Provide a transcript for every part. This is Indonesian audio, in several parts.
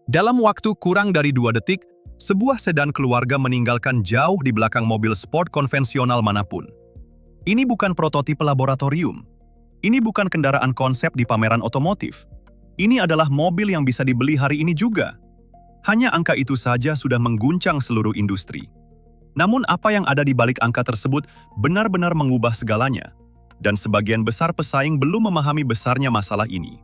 Dalam waktu kurang dari 2 detik, sebuah sedan keluarga meninggalkan jauh di belakang mobil sport konvensional manapun. Ini bukan prototipe laboratorium. Ini bukan kendaraan konsep di pameran otomotif. Ini adalah mobil yang bisa dibeli hari ini juga. Hanya angka itu saja sudah mengguncang seluruh industri. Namun apa yang ada di balik angka tersebut benar-benar mengubah segalanya. Dan sebagian besar pesaing belum memahami besarnya masalah ini.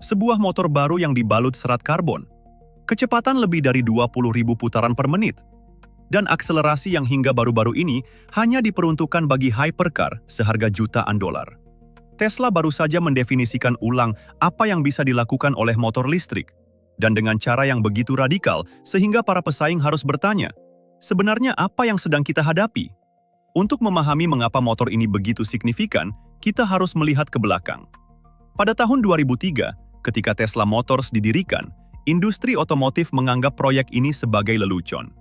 Sebuah motor baru yang dibalut serat karbon, kecepatan lebih dari 20.000 putaran per menit, dan akselerasi yang hingga baru-baru ini hanya diperuntukkan bagi hypercar seharga jutaan dolar. Tesla baru saja mendefinisikan ulang apa yang bisa dilakukan oleh motor listrik, dan dengan cara yang begitu radikal sehingga para pesaing harus bertanya, sebenarnya apa yang sedang kita hadapi? Untuk memahami mengapa motor ini begitu signifikan, kita harus melihat ke belakang. Pada tahun 2003, ketika Tesla Motors didirikan, industri otomotif menganggap proyek ini sebagai lelucon.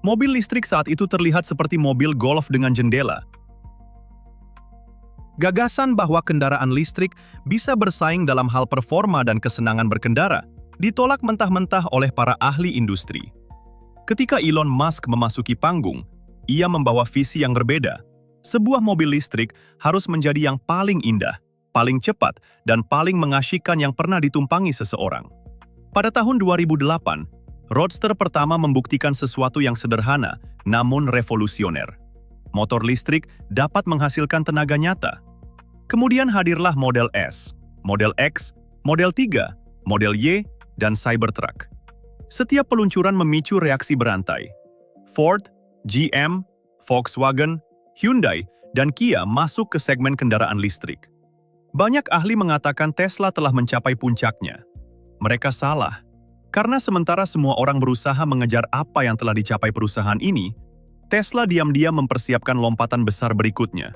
Mobil listrik saat itu terlihat seperti mobil golf dengan jendela. Gagasan bahwa kendaraan listrik bisa bersaing dalam hal performa dan kesenangan berkendara ditolak mentah-mentah oleh para ahli industri. Ketika Elon Musk memasuki panggung, ia membawa visi yang berbeda. Sebuah mobil listrik harus menjadi yang paling indah, paling cepat, dan paling mengasyikkan yang pernah ditumpangi seseorang. Pada tahun 2008, Roadster pertama membuktikan sesuatu yang sederhana, namun revolusioner. Motor listrik dapat menghasilkan tenaga nyata. Kemudian hadirlah Model S, Model X, Model 3, Model Y, dan Cybertruck. Setiap peluncuran memicu reaksi berantai. Ford, GM, Volkswagen, Hyundai, dan Kia masuk ke segmen kendaraan listrik. Banyak ahli mengatakan Tesla telah mencapai puncaknya. Mereka salah. Karena sementara semua orang berusaha mengejar apa yang telah dicapai perusahaan ini, Tesla diam-diam mempersiapkan lompatan besar berikutnya.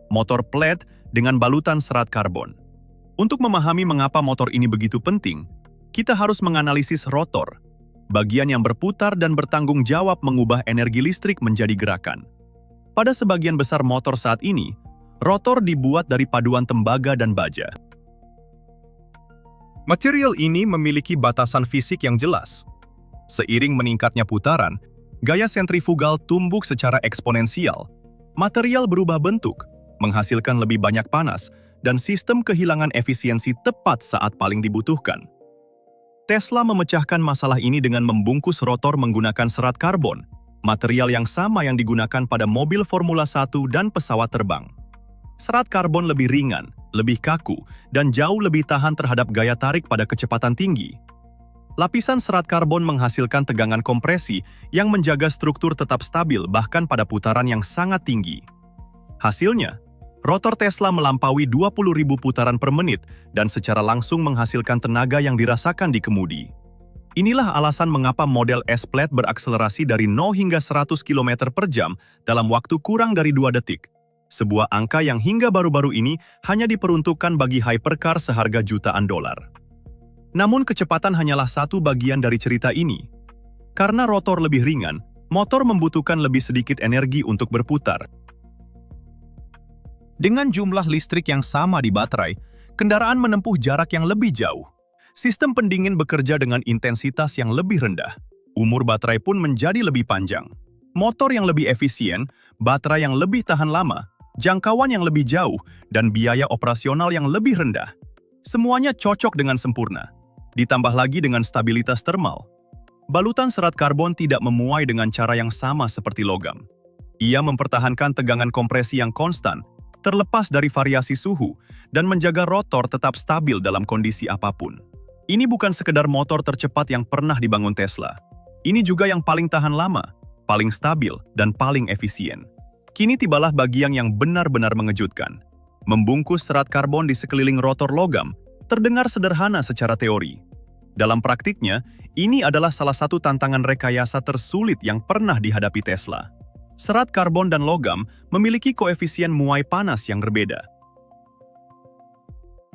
Motor plate dengan balutan serat karbon. Untuk memahami mengapa motor ini begitu penting, kita harus menganalisis rotor, bagian yang berputar dan bertanggung jawab mengubah energi listrik menjadi gerakan. Pada sebagian besar motor saat ini, rotor dibuat dari paduan tembaga dan baja. Material ini memiliki batasan fisik yang jelas. Seiring meningkatnya putaran, gaya sentrifugal tumbuh secara eksponensial. Material berubah bentuk, menghasilkan lebih banyak panas, dan sistem kehilangan efisiensi tepat saat paling dibutuhkan. Tesla memecahkan masalah ini dengan membungkus rotor menggunakan serat karbon, material yang sama yang digunakan pada mobil Formula 1 dan pesawat terbang. Serat karbon lebih ringan, lebih kaku, dan jauh lebih tahan terhadap gaya tarik pada kecepatan tinggi. Lapisan serat karbon menghasilkan tegangan kompresi yang menjaga struktur tetap stabil bahkan pada putaran yang sangat tinggi. Hasilnya, rotor Tesla melampaui 20.000 putaran per menit dan secara langsung menghasilkan tenaga yang dirasakan di kemudi. Inilah alasan mengapa model S-Plaid berakselerasi dari 0 hingga 100 km per jam dalam waktu kurang dari 2 detik. Sebuah angka yang hingga baru-baru ini hanya diperuntukkan bagi hypercar seharga jutaan dolar. Namun kecepatan hanyalah satu bagian dari cerita ini. Karena rotor lebih ringan, motor membutuhkan lebih sedikit energi untuk berputar. Dengan jumlah listrik yang sama di baterai, kendaraan menempuh jarak yang lebih jauh. Sistem pendingin bekerja dengan intensitas yang lebih rendah. Umur baterai pun menjadi lebih panjang. Motor yang lebih efisien, baterai yang lebih tahan lama, jangkauan yang lebih jauh, dan biaya operasional yang lebih rendah. Semuanya cocok dengan sempurna. Ditambah lagi dengan stabilitas termal. Balutan serat karbon tidak memuai dengan cara yang sama seperti logam. Ia mempertahankan tegangan kompresi yang konstan, terlepas dari variasi suhu, dan menjaga rotor tetap stabil dalam kondisi apapun. Ini bukan sekedar motor tercepat yang pernah dibangun Tesla. Ini juga yang paling tahan lama, paling stabil, dan paling efisien. Kini tibalah bagian yang benar-benar mengejutkan. Membungkus serat karbon di sekeliling rotor logam terdengar sederhana secara teori. Dalam praktiknya, ini adalah salah satu tantangan rekayasa tersulit yang pernah dihadapi Tesla. Serat karbon dan logam memiliki koefisien muai panas yang berbeda.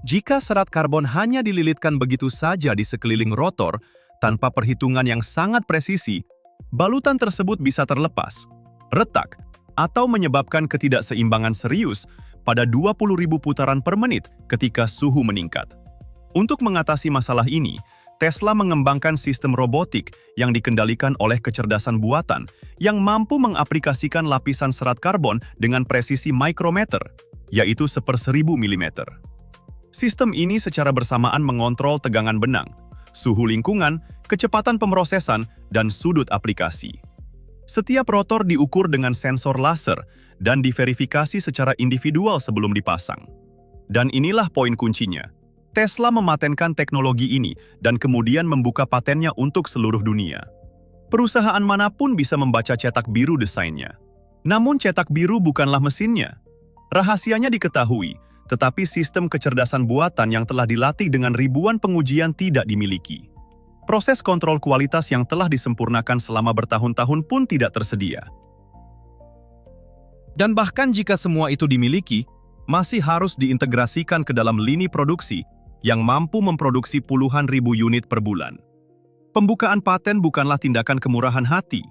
Jika serat karbon hanya dililitkan begitu saja di sekeliling rotor, tanpa perhitungan yang sangat presisi, balutan tersebut bisa terlepas, retak, atau menyebabkan ketidakseimbangan serius pada 20.000 putaran per menit ketika suhu meningkat. Untuk mengatasi masalah ini, Tesla mengembangkan sistem robotik yang dikendalikan oleh kecerdasan buatan yang mampu mengaplikasikan lapisan serat karbon dengan presisi mikrometer, yaitu 1/1000 mm. Sistem ini secara bersamaan mengontrol tegangan benang, suhu lingkungan, kecepatan pemrosesan, dan sudut aplikasi. Setiap rotor diukur dengan sensor laser dan diverifikasi secara individual sebelum dipasang. Dan inilah poin kuncinya. Tesla mematenkan teknologi ini dan kemudian membuka patennya untuk seluruh dunia. Perusahaan manapun bisa membaca cetak biru desainnya. Namun cetak biru bukanlah mesinnya. Rahasianya diketahui, tetapi sistem kecerdasan buatan yang telah dilatih dengan ribuan pengujian tidak dimiliki. Proses kontrol kualitas yang telah disempurnakan selama bertahun-tahun pun tidak tersedia. Dan bahkan jika semua itu dimiliki, masih harus diintegrasikan ke dalam lini produksi yang mampu memproduksi puluhan ribu unit per bulan. Pembukaan paten bukanlah tindakan kemurahan hati.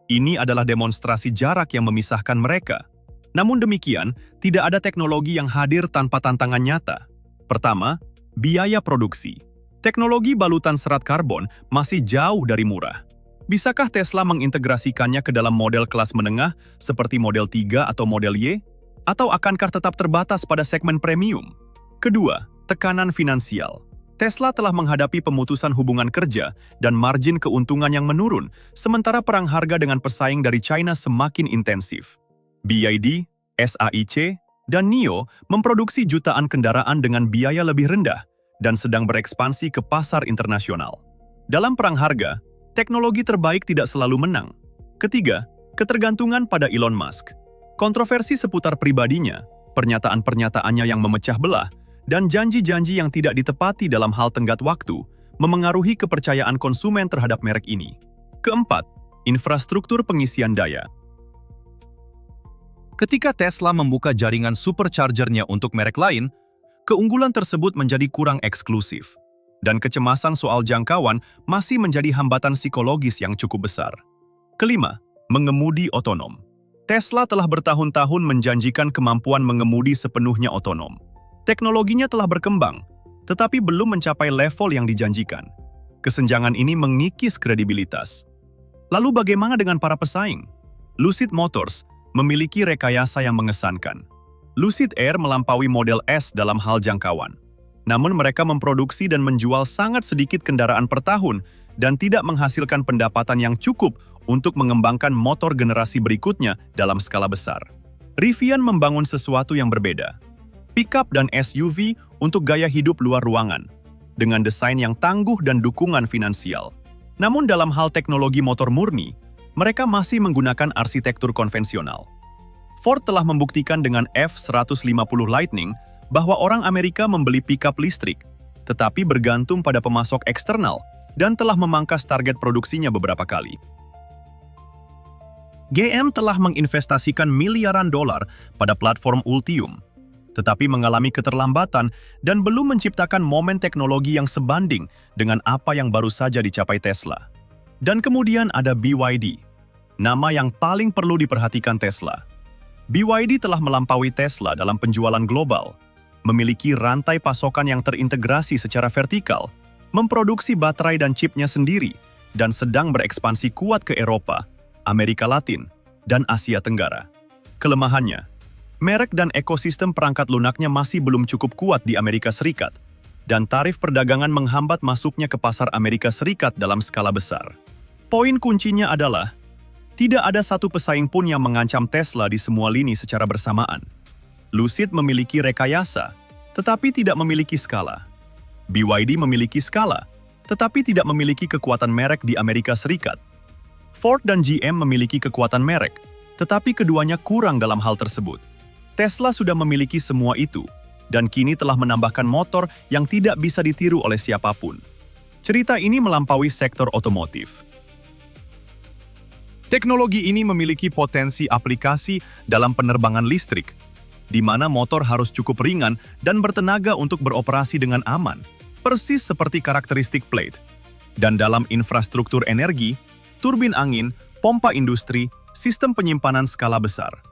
Ini adalah demonstrasi jarak yang memisahkan mereka. Namun demikian, tidak ada teknologi yang hadir tanpa tantangan nyata. Pertama, biaya produksi. Teknologi balutan serat karbon masih jauh dari murah. Bisakah Tesla mengintegrasikannya ke dalam model kelas menengah seperti Model 3 atau Model Y? Atau akankah tetap terbatas pada segmen premium? Kedua, tekanan finansial. Tesla telah menghadapi pemutusan hubungan kerja dan margin keuntungan yang menurun, sementara perang harga dengan pesaing dari China semakin intensif. BYD, SAIC, dan NIO memproduksi jutaan kendaraan dengan biaya lebih rendah dan sedang berekspansi ke pasar internasional. Dalam perang harga, teknologi terbaik tidak selalu menang. Ketiga, ketergantungan pada Elon Musk. Kontroversi seputar pribadinya, pernyataan-pernyataannya yang memecah belah, dan janji-janji yang tidak ditepati dalam hal tenggat waktu memengaruhi kepercayaan konsumen terhadap merek ini. Keempat, infrastruktur pengisian daya. Ketika Tesla membuka jaringan supercharger-nya untuk merek lain, keunggulan tersebut menjadi kurang eksklusif, dan kecemasan soal jangkauan masih menjadi hambatan psikologis yang cukup besar. Kelima, mengemudi otonom. Tesla telah bertahun-tahun menjanjikan kemampuan mengemudi sepenuhnya otonom. Teknologinya telah berkembang, tetapi belum mencapai level yang dijanjikan. Kesenjangan ini mengikis kredibilitas. Lalu bagaimana dengan para pesaing? Lucid Motors memiliki rekayasa yang mengesankan. Lucid Air melampaui Model S dalam hal jangkauan. Namun mereka memproduksi dan menjual sangat sedikit kendaraan per tahun dan tidak menghasilkan pendapatan yang cukup untuk mengembangkan motor generasi berikutnya dalam skala besar. Rivian membangun sesuatu yang berbeda. Pickup dan SUV untuk gaya hidup luar ruangan, dengan desain yang tangguh dan dukungan finansial. Namun dalam hal teknologi motor murni, mereka masih menggunakan arsitektur konvensional. Ford telah membuktikan dengan F-150 Lightning bahwa orang Amerika membeli pickup listrik, tetapi bergantung pada pemasok eksternal dan telah memangkas target produksinya beberapa kali. GM telah menginvestasikan miliaran dolar pada platform Ultium, tetapi mengalami keterlambatan dan belum menciptakan momen teknologi yang sebanding dengan apa yang baru saja dicapai Tesla. Dan kemudian ada BYD, nama yang paling perlu diperhatikan Tesla. BYD telah melampaui Tesla dalam penjualan global, memiliki rantai pasokan yang terintegrasi secara vertikal, memproduksi baterai dan chipnya sendiri, dan sedang berekspansi kuat ke Eropa, Amerika Latin, dan Asia Tenggara. Kelemahannya, merek dan ekosistem perangkat lunaknya masih belum cukup kuat di Amerika Serikat, dan tarif perdagangan menghambat masuknya ke pasar Amerika Serikat dalam skala besar. Poin kuncinya adalah, tidak ada satu pesaing pun yang mengancam Tesla di semua lini secara bersamaan. Lucid memiliki rekayasa, tetapi tidak memiliki skala. BYD memiliki skala, tetapi tidak memiliki kekuatan merek di Amerika Serikat. Ford dan GM memiliki kekuatan merek, tetapi keduanya kurang dalam hal tersebut. Tesla sudah memiliki semua itu, dan kini telah menambahkan motor yang tidak bisa ditiru oleh siapapun. Cerita ini melampaui sektor otomotif. Teknologi ini memiliki potensi aplikasi dalam penerbangan listrik, di mana motor harus cukup ringan dan bertenaga untuk beroperasi dengan aman, persis seperti karakteristik plate. Dan dalam infrastruktur energi, turbin angin, pompa industri, sistem penyimpanan skala besar.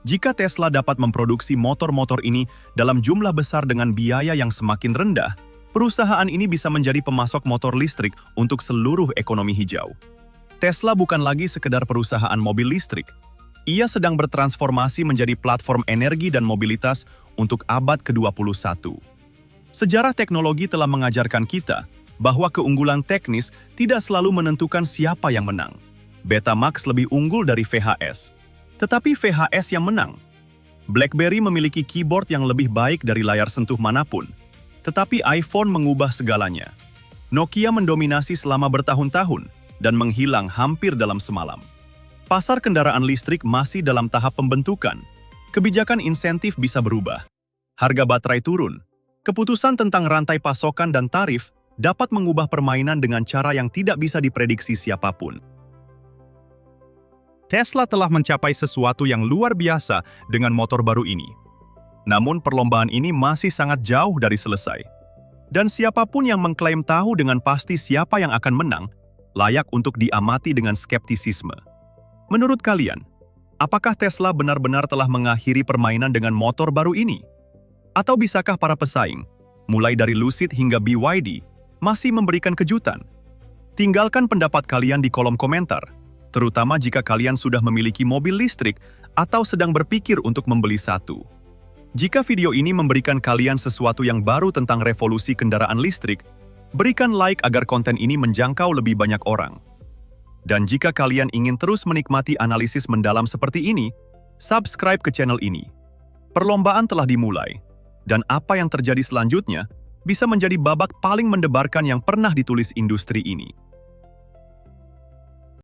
Jika Tesla dapat memproduksi motor-motor ini dalam jumlah besar dengan biaya yang semakin rendah, perusahaan ini bisa menjadi pemasok motor listrik untuk seluruh ekonomi hijau. Tesla bukan lagi sekedar perusahaan mobil listrik. Ia sedang bertransformasi menjadi platform energi dan mobilitas untuk abad ke-21. Sejarah teknologi telah mengajarkan kita bahwa keunggulan teknis tidak selalu menentukan siapa yang menang. Betamax lebih unggul dari VHS. Tetapi VHS yang menang. BlackBerry memiliki keyboard yang lebih baik dari layar sentuh manapun. Tetapi iPhone mengubah segalanya. Nokia mendominasi selama bertahun-tahun dan menghilang hampir dalam semalam. Pasar kendaraan listrik masih dalam tahap pembentukan. Kebijakan insentif bisa berubah. Harga baterai turun. Keputusan tentang rantai pasokan dan tarif dapat mengubah permainan dengan cara yang tidak bisa diprediksi siapapun. Tesla telah mencapai sesuatu yang luar biasa dengan motor baru ini. Namun perlombaan ini masih sangat jauh dari selesai. Dan siapapun yang mengklaim tahu dengan pasti siapa yang akan menang, layak untuk diamati dengan skeptisisme. Menurut kalian, apakah Tesla benar-benar telah mengakhiri permainan dengan motor baru ini? Atau bisakah para pesaing, mulai dari Lucid hingga BYD, masih memberikan kejutan? Tinggalkan pendapat kalian di kolom komentar, terutama jika kalian sudah memiliki mobil listrik atau sedang berpikir untuk membeli satu. Jika video ini memberikan kalian sesuatu yang baru tentang revolusi kendaraan listrik, berikan like agar konten ini menjangkau lebih banyak orang. Dan jika kalian ingin terus menikmati analisis mendalam seperti ini, subscribe ke channel ini. Perlombaan telah dimulai, dan apa yang terjadi selanjutnya bisa menjadi babak paling mendebarkan yang pernah ditulis industri ini.